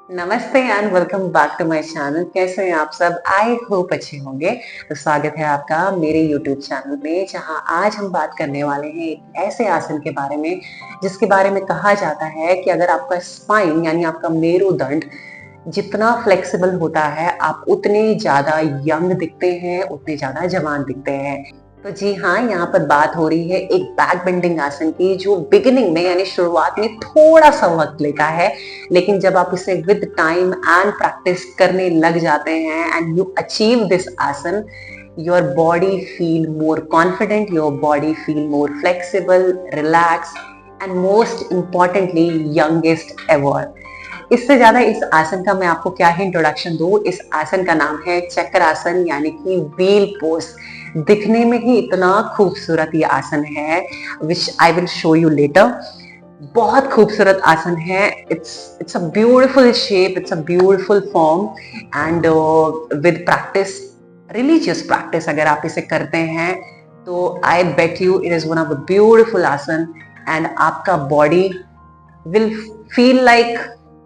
नमस्ते and welcome back to my channel. कैसे हैं आप सब? आई होप अच्छे होंगे। तो स्वागत है आपका मेरे यूट्यूब चैनल में, जहां आज हम बात करने वाले हैं एक ऐसे आसन के बारे में जिसके बारे में कहा जाता है कि अगर आपका स्पाइन यानी आपका मेरुदंड जितना फ्लेक्सिबल होता है, आप उतने ज्यादा यंग दिखते हैं, उतने ज्यादा जवान दिखते हैं। तो जी हाँ, यहाँ पर बात हो रही है एक बैक बेंडिंग आसन की, जो बिगिनिंग में यानी शुरुआत में थोड़ा सा वक्त लेता है, लेकिन जब आप इसे विद टाइम एंड प्रैक्टिस करने लग जाते हैं एंड यू अचीव दिस आसन, your body feel more confident, your body feel more flexible, relaxed and most importantly youngest ever। इससे ज्यादा इस आसन का मैं आपको क्या ही इंट्रोडक्शन दूं। इस आसन का नाम है चक्रासन यानी कि व्हील पोज। दिखने में ही इतना खूबसूरत ये आसन है, which I will show you later. बहुत खूबसूरत आसन है। It's a beautiful shape, it's a beautiful form and with practice, religious practice अगर आप इसे करते हैं तो I bet you it is one of the beautiful asana and आपका body will feel like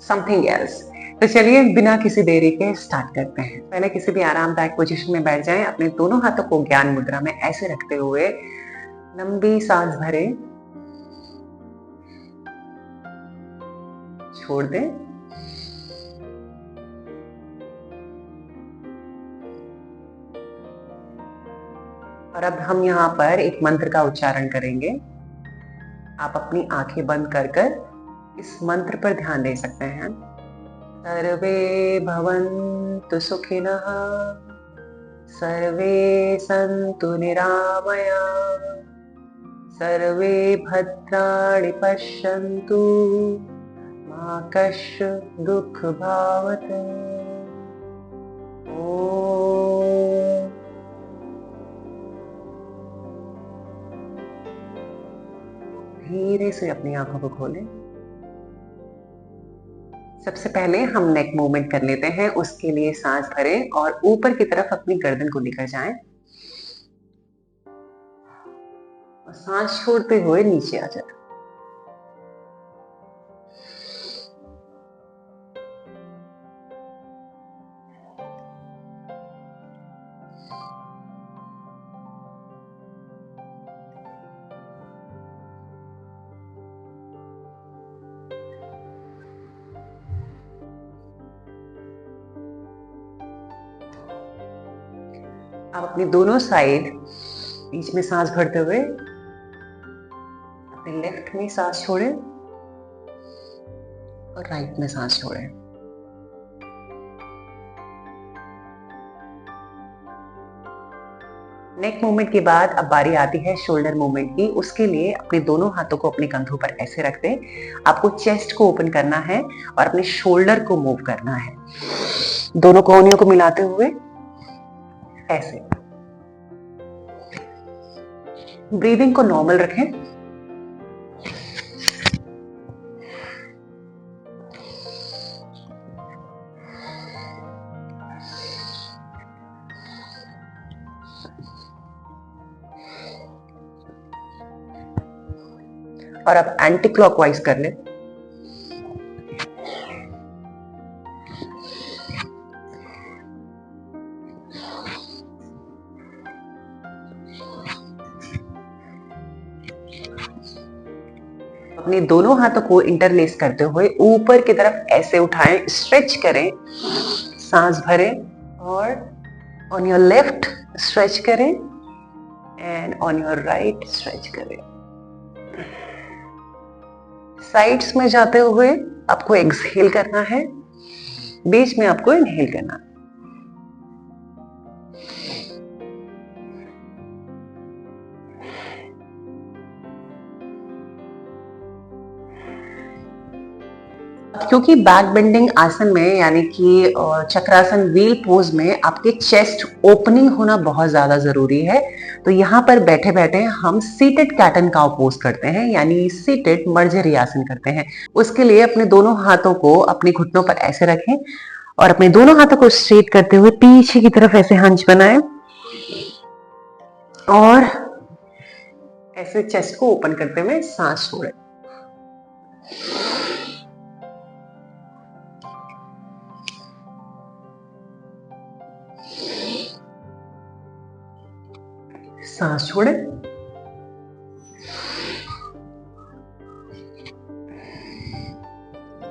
something else. तो चलिए बिना किसी देरी के स्टार्ट करते हैं। पहले किसी भी आरामदायक पोजीशन में बैठ जाएं। अपने दोनों हाथों को ज्ञान मुद्रा में ऐसे रखते हुए लंबी सांस भरें, छोड़ दें और अब हम यहाँ पर एक मंत्र का उच्चारण करेंगे। आप अपनी आंखें बंद कर कर इस मंत्र पर ध्यान दे सकते हैं। सर्वे भवन्तु सुखिनः, सर्वे सन्तु निरामयाः, सर्वे भद्राणि पश्यन्तु, मा कश्चित् दुःखभाग्। ओम। धीरे से अपनी आंखों को खोलें। सबसे पहले हम नेक मूवमेंट कर लेते हैं। उसके लिए सांस भरें और ऊपर की तरफ अपनी गर्दन को लेकर जाएं और सांस छोड़ते हुए नीचे आ जाएं। आप अपनी दोनों साइड बीच में सांस भरते हुए अपने लेफ्ट में सांस छोड़ें और राइट में सांस छोड़ें। नेक मूवमेंट के बाद अब बारी आती है शोल्डर मूवमेंट की। उसके लिए अपने दोनों हाथों को अपने कंधों पर ऐसे रख दें। आपको चेस्ट को ओपन करना है और अपने शोल्डर को मूव करना है, दोनों कोहनियों को मिलाते हुए ऐसे। ब्रीदिंग को नॉर्मल रखें। और अब एंटी क्लॉकवाइज कर लें। अपने दोनों हाथों को इंटरलेस करते हुए ऊपर की तरफ ऐसे उठाएं, स्ट्रेच करें, सांस भरें और ऑन योर लेफ्ट स्ट्रेच करें and on your right stretch करें। साइड्स में जाते हुए आपको एक्सहेल करना है, बीच में आपको इनहेल करना है। क्योंकि बैक बेंडिंग आसन में यानी कि चक्रासन व्हील पोज में आपके चेस्ट ओपनिंग होना बहुत ज्यादा जरूरी है, तो यहाँ पर बैठे बैठे हम seated cat and cow pose करते हैं यानी सीटेड मर्जरी आसन करते हैं। उसके लिए अपने दोनों हाथों को अपने घुटनों पर ऐसे रखें और अपने दोनों हाथों को स्ट्रेट करते हुए पीछे की तरफ ऐसे हंच बनाएं और ऐसे चेस्ट को ओपन करते हुए सांस छोड़ें। सांस छोड़े।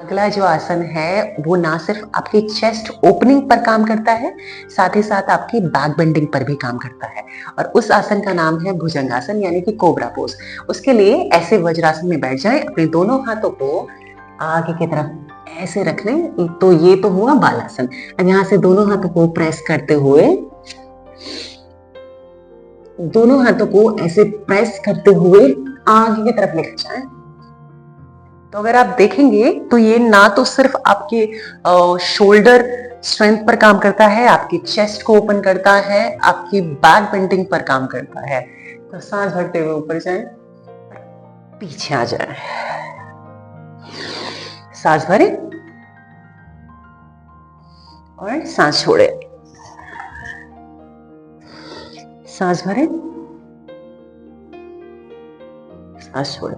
अगला जो आसन है वो ना सिर्फ आपकी चेस्ट ओपनिंग पर काम करता है, साथ ही साथ आपकी बैक बेंडिंग पर भी काम करता है। और उस आसन का नाम है भुजंगासन यानी कि कोबरा पोज। उसके लिए ऐसे वज्रासन में बैठ जाएं, अपने दोनों हाथों को आगे की तरफ ऐसे रख लें। तो ये तो हुआ बालासन। अब यहाँ से दोनों हाथों को प्रेस करते हुए, दोनों हाथों को ऐसे प्रेस करते हुए आगे की तरफ लेकर जाएं। तो अगर आप देखेंगे तो ये ना तो सिर्फ आपके शोल्डर स्ट्रेंथ पर काम करता है, आपकी चेस्ट को ओपन करता है, आपकी बैक बेंडिंग पर काम करता है। तो सांस भरते हुए ऊपर जाएं, पीछे आ जाए, सांस भरे और सांस छोड़े, सांस भरे, सांस छोड़े।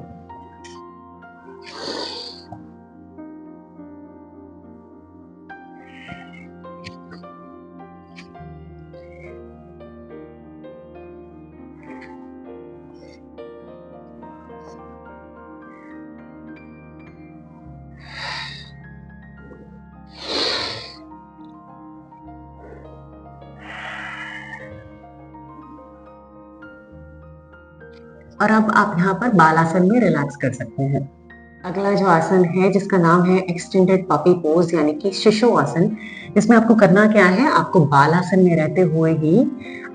और अब आप यहाँ पर बालासन में रिलैक्स कर सकते हैं। अगला जो आसन है जिसका नाम है एक्सटेंडेड पपी पोज यानी कि शिशु आसन। इसमें आपको करना क्या है, आपको बालासन में रहते हुए ही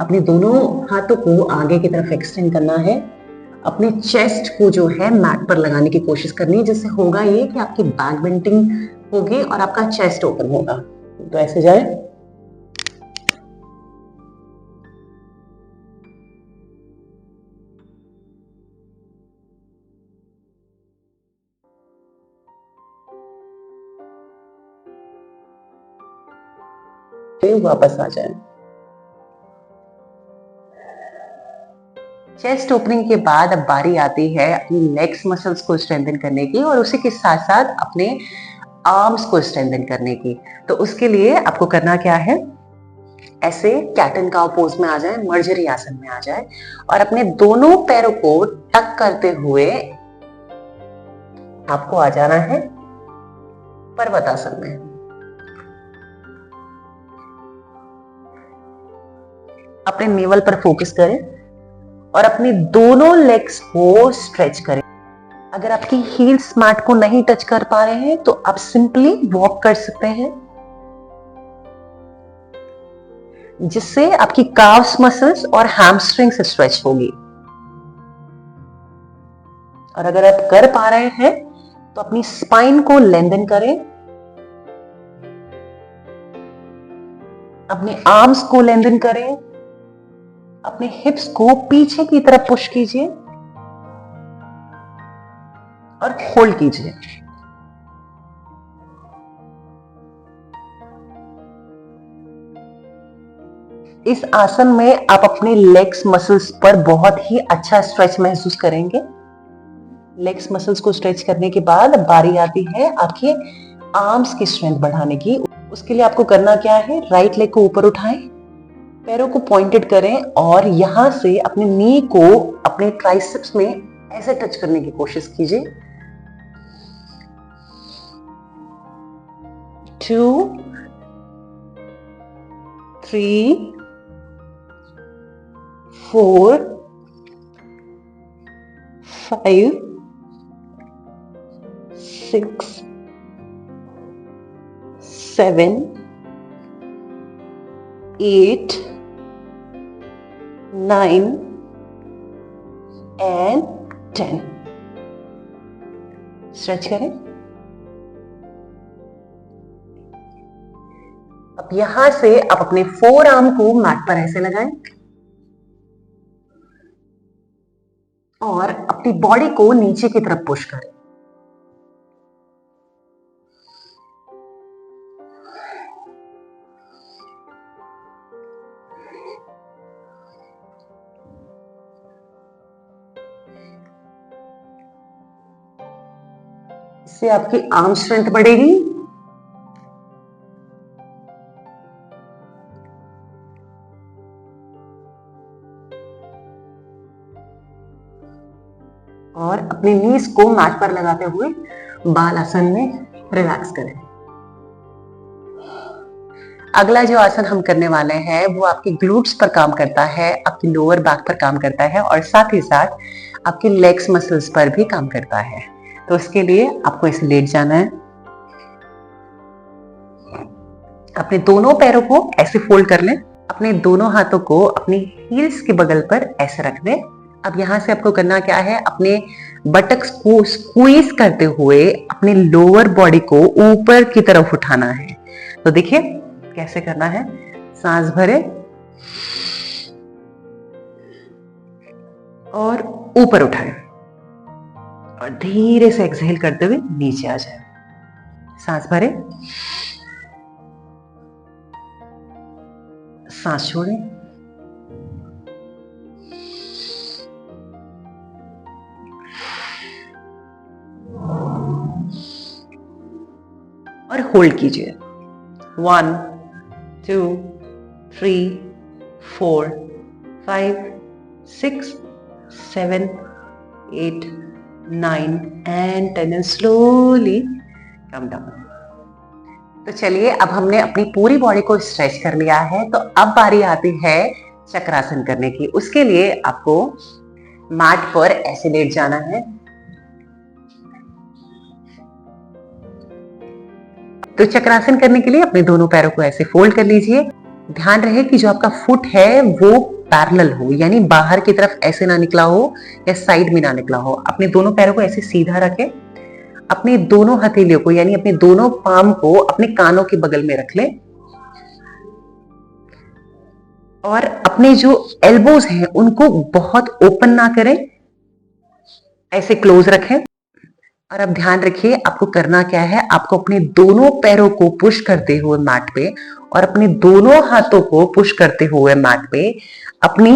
अपने दोनों हाथों को आगे की तरफ एक्सटेंड करना है। अपने चेस्ट को जो है मैट पर लगाने की कोशिश करनी है, जिससे होगा ये कि आपकी बैक बेंडिंग होगी और आपका चेस्ट ओपन होगा। तो ऐसे जाए, वापस आ जाए। चेस्ट ओपनिंग के बाद अब बारी आती है अपनी लेग्स मसल्स को स्ट्रेंथन करने की और उसी के साथ साथ अपने आर्म्स को स्ट्रेंथन करने की। तो उसके लिए आपको करना क्या है, ऐसे कैट एंड काउ पोज में आ जाए, मर्जरी आसन में आ जाए और अपने दोनों पैरों को टक करते हुए आपको आ जाना है पर्वतासन में। अपने नेवल पर फोकस करें और अपनी दोनों लेग्स को स्ट्रेच करें। अगर आपकी हील्स मैट को नहीं टच कर पा रहे हैं तो आप सिंपली वॉक कर सकते हैं, जिससे आपकी काफ्स मसल्स और हैमस्ट्रिंग्स स्ट्रेच होगी। और अगर आप कर पा रहे हैं तो अपनी स्पाइन को लेंथन करें, अपने आर्म्स को लेंथन करें, अपने हिप्स को पीछे की तरफ पुश कीजिए और होल्ड कीजिए। इस आसन में आप अपने लेग्स मसल्स पर बहुत ही अच्छा स्ट्रेच महसूस करेंगे। लेग्स मसल्स को स्ट्रेच करने के बाद बारी आती है आपके आर्म्स की स्ट्रेंथ बढ़ाने की। उसके लिए आपको करना क्या है, राइट लेग को ऊपर उठाएं, पैरों को पॉइंटेड करें और यहां से अपने नी को अपने ट्राइसेप्स में ऐसे टच करने की कोशिश कीजिए। 2 3 4 5 6 7 8 9 and 10। स्ट्रेच करें। अब यहां से आप अपने फोर आर्म को मैट पर ऐसे लगाएं और अपनी बॉडी को नीचे की तरफ पुश करें। इससे आपकी आर्म स्ट्रेंथ बढ़ेगी, और अपने नीज को मैट पर लगाते हुए बाल आसन में रिलैक्स करें। अगला जो आसन हम करने वाले हैं वो आपके ग्लूट्स पर काम करता है, आपकी लोअर बैक पर काम करता है और साथ ही साथ आपके लेग्स मसल्स पर भी काम करता है। तो उसके लिए आपको ऐसे लेट जाना है, अपने दोनों पैरों को ऐसे फोल्ड कर लें, अपने दोनों हाथों को अपनी हील्स के बगल पर ऐसे रख दें। अब यहां से आपको करना क्या है, अपने बटक्स को स्क्वीज करते हुए अपने लोअर बॉडी को ऊपर की तरफ उठाना है। तो देखिए कैसे करना है, सांस भरे और ऊपर उठाएं और धीरे से एक्सहेल करते हुए नीचे आ जाए। सांस भरे, सांस छोड़ें और होल्ड कीजिए। 1 2 3 4 5 6 7 8 9 and 10 and slowly come down। तो चलिए, अब हमने अपनी पूरी बॉडी को स्ट्रेच कर लिया है, तो अब बारी आती है चक्रासन करने की। उसके लिए आपको मैट पर ऐसे लेट जाना है। तो चक्रासन करने के लिए अपने दोनों पैरों को ऐसे फोल्ड कर लीजिए। ध्यान रहे कि जो आपका फुट है वो पैरेलल हो, यानी बाहर की तरफ ऐसे ना निकला हो या साइड में ना निकला हो। अपने दोनों पैरों को ऐसे सीधा रखें, अपने दोनों हथेलियों को यानी अपने दोनों पाम को अपने कानों के बगल में रख लें और अपने जो एल्बोज हैं उनको बहुत ओपन ना करें, ऐसे क्लोज रखें। और अब ध्यान रखिए आपको करना क्या है, आपको अपने दोनों पैरों को पुश करते हुए मैट पे और अपने दोनों हाथों को पुश करते हुए मैट पे अपनी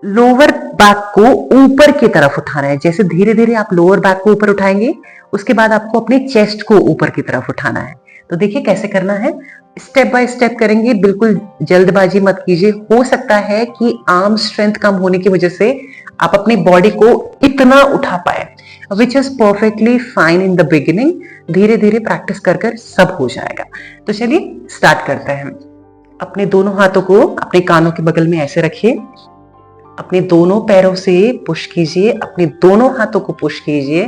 लोअर बैक को ऊपर की तरफ उठाना है। जैसे धीरे धीरे आप लोअर बैक को ऊपर उठाएंगे, उसके बाद आपको अपने चेस्ट को ऊपर की तरफ उठाना है। तो देखिए कैसे करना है, स्टेप बाय स्टेप करेंगे, बिल्कुल जल्दबाजी मत कीजिए। हो सकता है कि आर्म स्ट्रेंथ कम होने की वजह से आप अपनी बॉडी को इतना उठा पाए, which is perfectly fine in the beginning. धीरे धीरे प्रैक्टिस कर कर सब हो जाएगा। तो चलिए स्टार्ट करते हैं। अपने दोनों हाथों को अपने कानों के बगल में ऐसे रखिए, अपने दोनों पैरों से पुश कीजिए, अपने दोनों हाथों को पुश कीजिए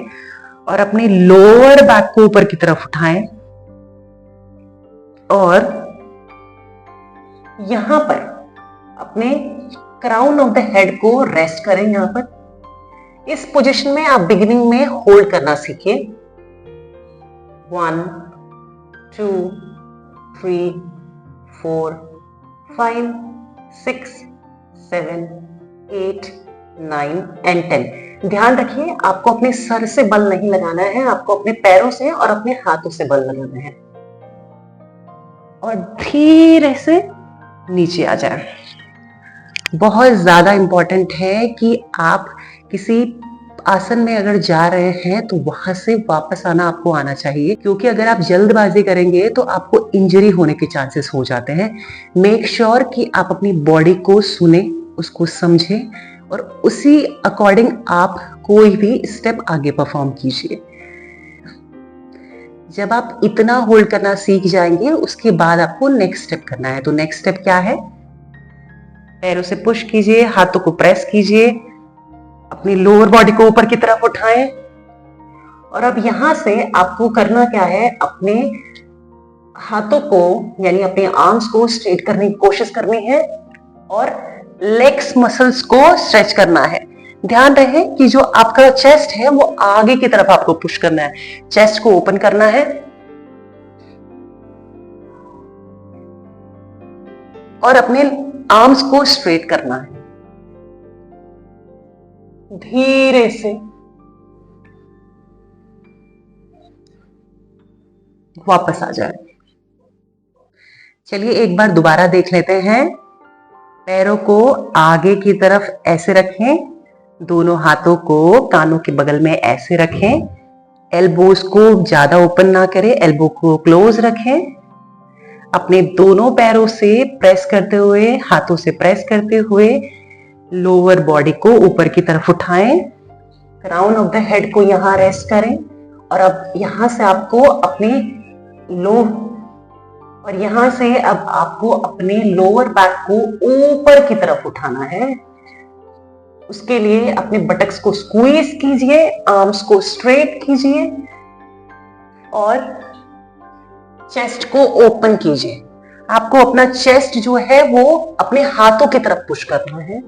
और अपने लोअर बैक को ऊपर की तरफ उठाएं और यहां पर अपने क्राउन ऑफ द हेड को रेस्ट करें। यहां पर इस पोजीशन में आप बिगिनिंग में होल्ड करना सीखिए। 1 2 3 4 5 6 7 8 9 and 10। ध्यान रखिए आपको अपने सर से बल नहीं लगाना है, आपको अपने पैरों से और अपने हाथों से बल लगाना है और धीरे से नीचे आ जाए। बहुत ज्यादा इंपॉर्टेंट है कि आप किसी आसन में अगर जा रहे हैं तो वहां से वापस आपको आना चाहिए, क्योंकि अगर आप जल्दबाजी करेंगे तो आपको इंजरी होने के चांसेस हो जाते हैं। मेक श्योर कि आप अपनी बॉडी को सुने, उसको समझें और उसी अकॉर्डिंग आप कोई भी स्टेप आगे परफॉर्म कीजिए। जब आप इतना होल्ड करना सीख जाएंगे उसके बाद आपको नेक्स्ट स्टेप करना है। तो नेक्स्ट स्टेप क्या है, पैरों से पुश कीजिए, हाथों को प्रेस कीजिए, अपनी लोअर बॉडी को ऊपर की तरफ उठाएं और अब यहां से आपको करना क्या है, अपने हाथों को यानी अपने आर्म्स को स्ट्रेट करने की कोशिश करनी है और लेग्स मसल्स को स्ट्रेच करना है। ध्यान रहे कि जो आपका चेस्ट है वो आगे की तरफ आपको पुश करना है, चेस्ट को ओपन करना है और अपने आर्म्स को स्ट्रेट करना है। धीरे से वापस आ जाए। चलिए एक बार दोबारा देख लेते हैं। पैरों को आगे की तरफ ऐसे रखें, दोनों हाथों को कानों के बगल में ऐसे रखें, एल्बोज को ज्यादा ओपन ना करें, एल्बो को क्लोज रखें, अपने दोनों पैरों से प्रेस करते हुए, हाथों से प्रेस करते हुए लोअर बॉडी को ऊपर की तरफ उठाएं क्राउन ऑफ द हेड को यहाँ रेस्ट करें और अब यहां से आपको अपने लो और यहां से अब आपको अपने लोअर बैक को ऊपर की तरफ उठाना है। उसके लिए अपने बटक्स को स्क्वीज कीजिए, आर्म्स को स्ट्रेट कीजिए और चेस्ट को ओपन कीजिए। आपको अपना चेस्ट जो है वो अपने हाथों की तरफ पुश करना है,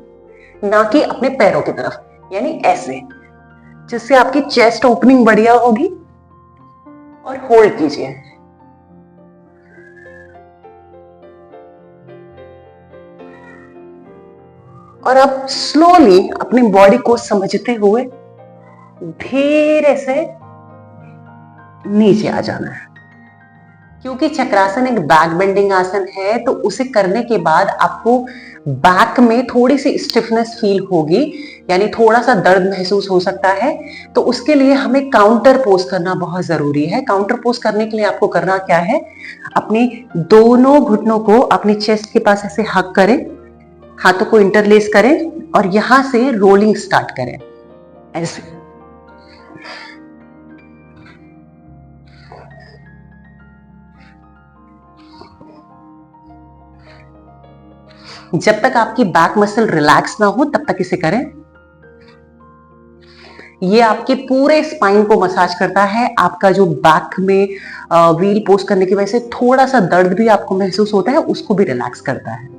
ना कि अपने पैरों की तरफ, यानी ऐसे, जिससे आपकी चेस्ट ओपनिंग बढ़िया होगी। और होल्ड कीजिए। और अब स्लोली अपनी बॉडी को समझते हुए धीरे से नीचे आ जाना है। क्योंकि चक्रासन एक बैक बेंडिंग आसन है, तो उसे करने के बाद आपको बैक में थोड़ी सी स्टिफनेस फील होगी, यानी थोड़ा सा दर्द महसूस हो सकता है। तो उसके लिए हमें काउंटर पोज करना बहुत जरूरी है। काउंटर पोज करने के लिए आपको करना क्या है, अपनी दोनों घुटनों को अपनी चेस्ट के पास ऐसे हक करें, हाथों को इंटरलेस करें और यहां से रोलिंग स्टार्ट करें ऐसे। जब तक आपकी बैक मसल रिलैक्स ना हो तब तक इसे करें। ये आपके पूरे स्पाइन को मसाज करता है। आपका जो बैक में व्हील पोज करने की वजह से थोड़ा सा दर्द भी आपको महसूस होता है, उसको भी रिलैक्स करता है।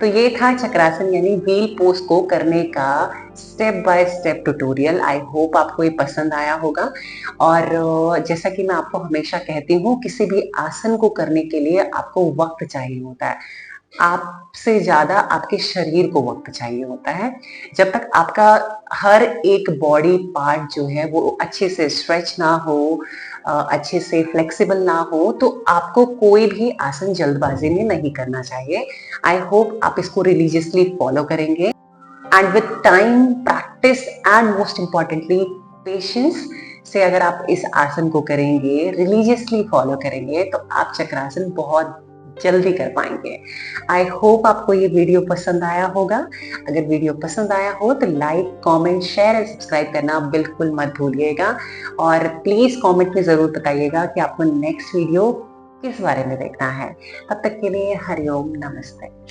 तो ये था चक्रासन यानी व्हील पोज को करने का step by step tutorial. I hope आपको ये पसंद आया होगा। और जैसा कि मैं आपको हमेशा कहती हूँ, किसी भी आसन को करने के लिए आपको वक्त चाहिए होता है। आपसे ज्यादा आपके शरीर को वक्त चाहिए होता है। जब तक आपका हर एक बॉडी पार्ट जो है वो अच्छे से स्ट्रेच ना हो, अच्छे से फ्लेक्सिबल ना हो, तो आपको कोई भी आसन जल्दबाजी में नहीं करना चाहिए। आई होप आप इसको रिलीजियसली फॉलो करेंगे and with time, practice and most importantly patience से अगर आप इस आसन को करेंगे, रिलीजियसली फॉलो करेंगे, तो आप चक्रासन बहुत जल्दी कर पाएंगे। आई होप आपको ये वीडियो पसंद आया होगा। अगर वीडियो पसंद आया हो तो like, comment, share and subscribe करना बिल्कुल मत भूलिएगा। और प्लीज कमेंट में जरूर बताइएगा कि आपको नेक्स्ट वीडियो किस बारे में देखना है। तब तक के लिए हरिओम, नमस्ते।